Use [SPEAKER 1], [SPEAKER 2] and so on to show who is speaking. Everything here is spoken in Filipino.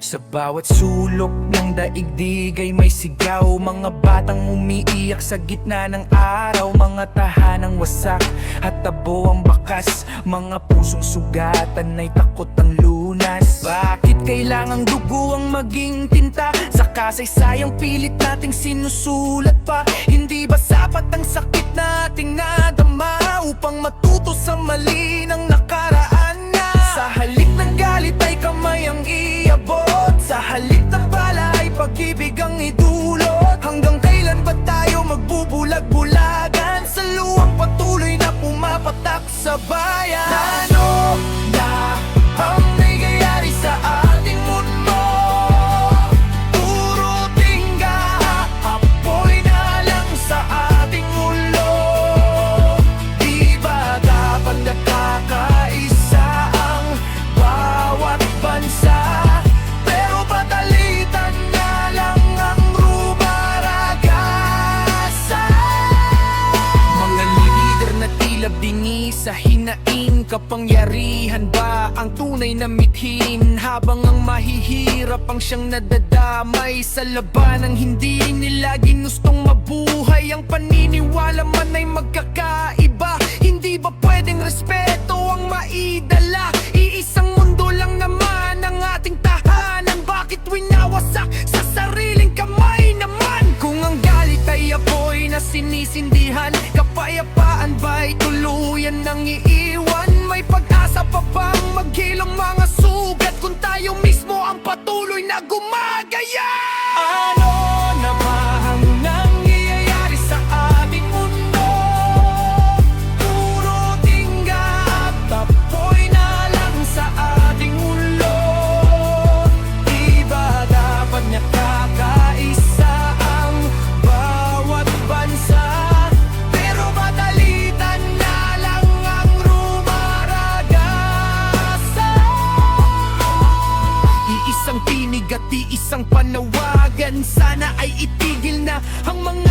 [SPEAKER 1] Sa bawat sulok ng daigdig ay may sigaw. Mga batang umiiyak sa gitna ng araw. Mga tahanang wasak at tabo ang bakas. Mga pusong sugatan ay takot ang lunas. Bakit kailangang dugo ang maging tinta sa kasaysayang pilit nating sinusulat pa? Hindi ba sapat ang sakit na ating nadama upang matuto sa mali ng nakaraan na? Sa halip ng galit ay kamay ang iabot. Sa halip ng bala ay pag-ibig ang idulot. Hanggang kailan ba tayo magbubulag-bulagan sa luwang patuloy na pumapatak sa bayan? Ano na ang nangyayari sa ating mundo? Puro tingga, apoy na lang sa ating ulo. Di ba dapat nakakaisa ang bawat bansa? Pero patalitan na lang ang rumaragasa. Mga lider na tila bingi sa hinain. Kapangyarihan ba ang tunay na mithin? Habang ang mahihirap ang siyang nadadamay sa labanang hindi nila ginustong mabuhay. Ang paniniwala man ay magkakaiba. Hindi ba pwedeng respeto ang maidala? Iisang mundo lang naman ang ating tahanan. Bakit winawasak sa sariling kamay naman? Kung ang galit ay apoy na sinisindihan, kapayapaan ba'y tuluyan ng iiwan? May pag-asa pa bang maghilom mga sugat kung tayo mismo ang patuloy na gumagaya? Ano na ba ang nangyayari sa ating mundo? Puro tingga at apoy na lang sa ating ulo. Di ba dapat nakakaisa ang bawat bansa? Pero batalitan na lang ang rumaragasa. Iisang tinig at iisang panawagan. Sana ay itigil na ang mga